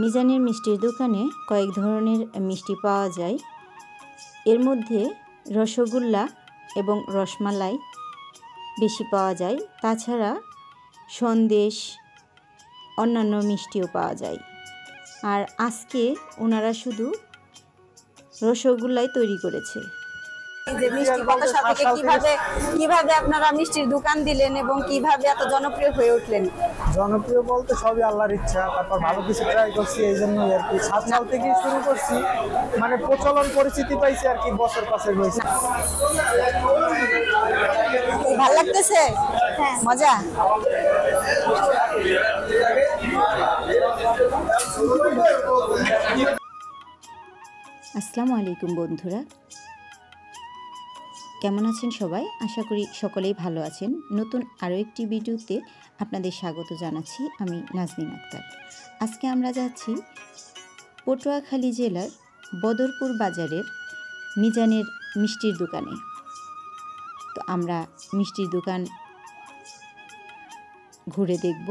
মিজানের মিষ্টির দোকানে কয়েক ধরনের মিষ্টি পাওয়া যায়। এর মধ্যে রসগোল্লা এবং রসমালাই বেশি পাওয়া যায়। তাছাড়া সন্দেশ, অন্যান্য মিষ্টিও পাওয়া যায়। আর আজকে ওনারা শুধু রসগোল্লাই তৈরি করেছে। যে মিষ্টি কথা সাথে কিভাবে আপনারা মিষ্টির দোকান দিলেন এবং কিভাবে এত জনপ্রিয় হয়ে উঠলেন? জনপ্রিয় বলতে সবই আল্লাহর ইচ্ছা, তারপর ভালো কিছু ট্রাই করছি, এই জন্যই আর কি 7 সাল থেকে শুরু করছি, মানে প্রচলন পরিচিতি পাইছি আর কি, বছর পাঁচেক হয়েছে। ভালো লাগতেছে? হ্যাঁ, মজা। আসসালামু আলাইকুম বন্ধুরা, কেমন আছেন সবাই? আশা করি সকলেই ভালো আছেন। নতুন আরও একটি ভিডিওতে আপনাদের স্বাগত জানাচ্ছি। আমি নাজনীন আক্তার। আজকে আমরা যাচ্ছি পটুয়াখালী জেলার বদরপুর বাজারের মিজানের মিষ্টির দোকানে। তো আমরা মিষ্টির দোকান ঘুরে দেখব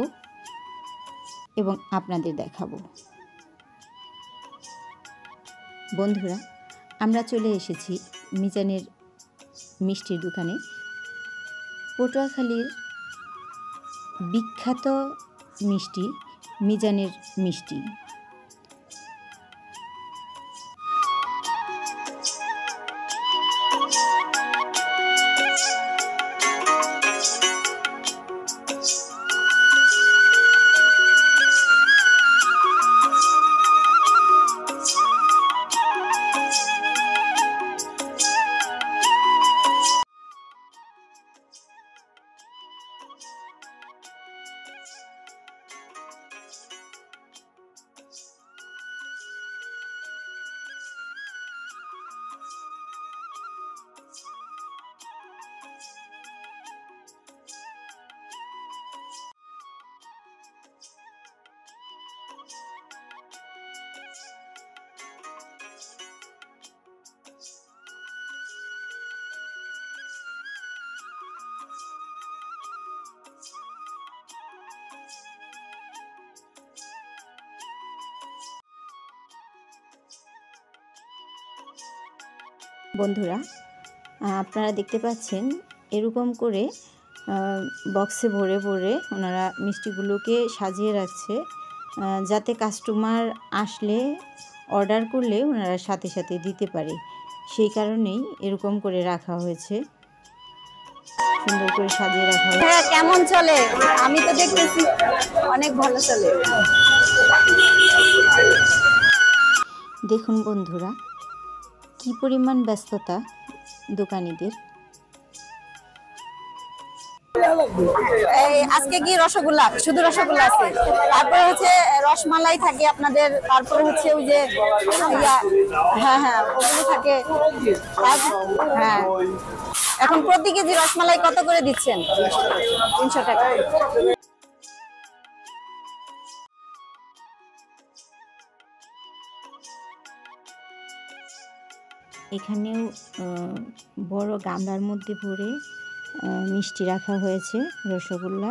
এবং আপনাদের দেখাবো। বন্ধুরা, আমরা চলে এসেছি মিজানের মিষ্টির দোকানে। পটুয়াখালীর বিখ্যাত মিষ্টি মিজানের মিষ্টি। বন্ধুরা, আপনারা দেখতে পাচ্ছেন এরকম করে বক্সে ভরে ভরে ওনারা মিষ্টিগুলোকে সাজিয়ে রাখছে, যাতে কাস্টমার আসলে অর্ডার করলে ওনারা সাথে সাথে দিতে পারে। সেই কারণেই এরকম করে রাখা হয়েছে, সুন্দর করে সাজিয়ে রাখা হয়েছে। হ্যাঁ, কেমন চলে? আমি তো দেখতেছি অনেক ভালো চলে। দেখুন বন্ধুরা, কি পরিমাণ ব্যস্ততা দোকানিদের। আজকে কি রসগোল্লা, শুধু রসগোল্লা আছে, তারপরে হচ্ছে রসমালাই থাকে আপনাদের, তারপরে হচ্ছে ওই যে হ্যাঁ হ্যাঁ ওগুলো থাকে। হ্যাঁ, এখন প্রতি কেজি রসমালাই কত করে দিচ্ছেন? 300 টাকা। এখানেও বড় গামলার মধ্যে ভরে মিষ্টি রাখা হয়েছে, রসগোল্লা।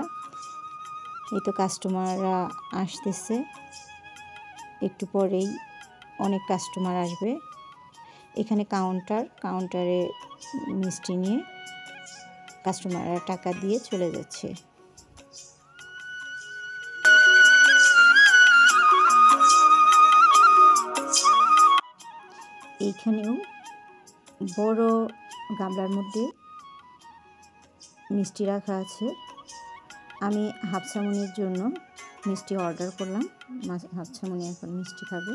এই তো কাস্টমাররা আসতেছে, একটু পরেই অনেক কাস্টমার আসবে। এখানে কাউন্টারে মিষ্টি নিয়ে কাস্টমাররা টাকা দিয়ে চলে যাচ্ছে। এইখানেও বড় গামলার মধ্যে মিষ্টি রাখা আছে। আমি হাফসামনির জন্য মিষ্টি অর্ডার করলাম। হাফসামনি এখন মিষ্টি খাবে।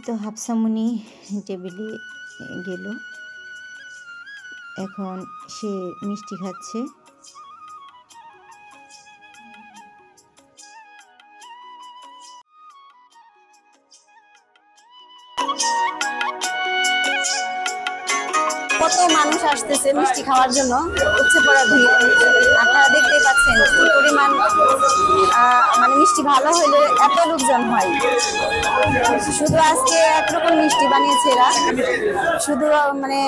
তো হাফসামনি টেবিলে গেল, এখন সে মিষ্টি খাচ্ছে। কত মানুষ আসতেছে মিষ্টি খাওয়ার জন্য, উপচে পড়া ভিড়। আপনারা দেখতেই পাচ্ছেন কি পরিমাণ, মানে মিষ্টি ভালো হলে এত লোকজন হয়। শুধু আজকে একরকম মিষ্টি বানিয়েছে এরা, শুধু মানে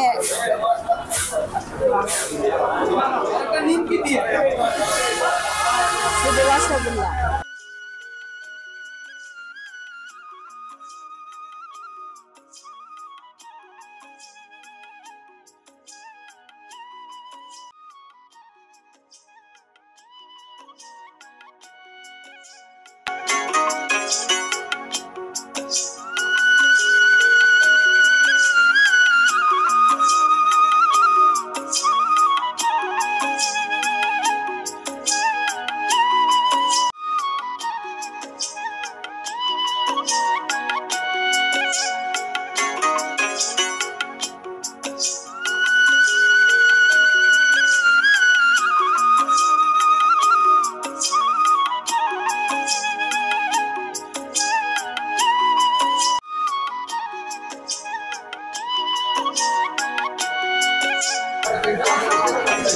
শুধু রসগোল্লা।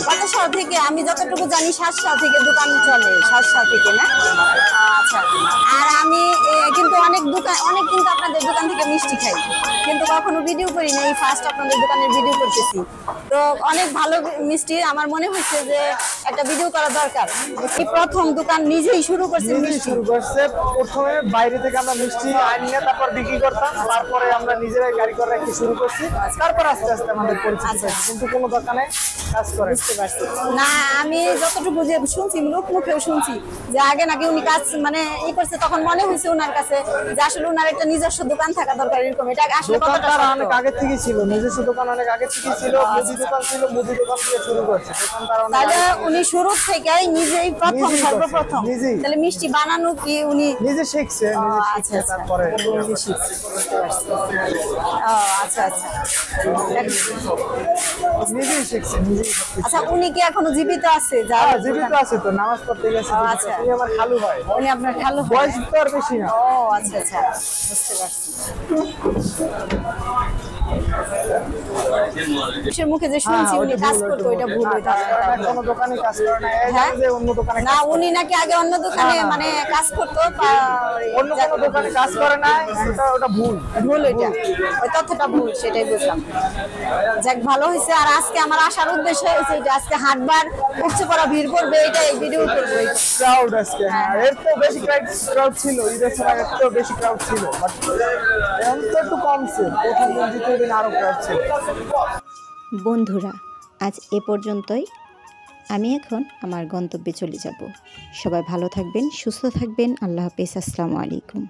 কত সাল থেকে? আমি যতটুকু জানি 7 সাল থেকে দোকান চলে, 7 সাল থেকে না? আচ্ছা। আর আমি কিন্তু অনেক কিন্তু আপনাদের দোকান থেকে মিষ্টি খাই, কিন্তু কখনো ভিডিও করি না, এই ফার্স্ট আপনাদের দোকানের ভিডিও করতেছি। তো অনেক ভালো মিষ্টি, আমার মনে হচ্ছে যে একটা ভিডিও করা দরকার। এই প্রথম দোকান নিজেই শুরু করছে, শুরু করছে। প্রথমে বাইরে থেকে আমরা মিষ্টি আনিয়ে তারপর বিক্রি করতাম, তারপরে আমরা নিজেরাই গাড়ি করে রাখতে শুরু করছি, তারপর আস্তে আস্তে আমাদের পরিচিতি হয়েছে। কিন্তু কোনো দোকানে কাজ করে না, আমি যতটুকু যে শুনছি, লোক মুখেও শুনছি যে আগে নাকি উনি কাজ মানে ই করছে, তখন মনে হয়েছে ওনার কাছে যে আসলে ওনার একটা নিজস্ব দোকান থাকা দরকার, এরকম। এটা আসলে কতটা অনেক আগে থেকে ছিল, নিজস্ব দোকান অনেক আগে থেকে ছিল, মুদি দোকান ছিল, মুদি দোকান থেকে শুরু করছে। তাহলে উনি শুরু থেকে নিজেই সর্বপ্রথম তাহলে মিষ্টি বানানো কি উনি নিজে শিখছে, আচ্ছা তারপরে নিজে শিখছে। আচ্ছা আচ্ছা, নিজেই শিখছে, নিজেই। আচ্ছা, উনি কি এখনো জীবিত আছে? জীবিত আছে তো, নামাজ পড়তে গেছে। আচ্ছা, উনি আমার খালু হয়। উনি আপনার খালু? বয়স তো আর বেশি না। ও আচ্ছা আচ্ছা, বুঝতে পারছি। মুখে যে শুনছি উনি কাজ করতো, ওইটা ভুল হইতো। কোনো দোকানে কাজ করে না, এই যে অন্য দোকানে না, উনি নাকি আগে অন্য দোকানে মানে কাজ করতো, অন্য কোনো দোকানে কাজ করে না, ওটা ভুল। ওইটা ওই তথ্যটা ভুল, সেটাই বুঝলাম। যাক, ভালো হয়েছে। আর আজকে আমার আসার উদ্দেশ্য হয়েছে এটা, আজকে হাটবার উপচে পড়া ভিড় করবে, এটা এই ভিডিও করবো। ক্রাউড আজকে, এর তো বেশি ক্রাউড ছিল, ঈদের সময় এর তো বেশি ক্রাউড ছিল, বাট এখন তো একটু কমছে। প্রথম দিন, দ্বিতীয় দিন আরো ক্রাউড ছিল। বন্ধুরা, আজ এ পর্যন্তই। আমি এখন আমার গন্তব্যে চলে যাব। সবাই ভালো থাকবেন, সুস্থ থাকবেন। আল্লাহ হাফেজ, আসসালামু আলাইকুম।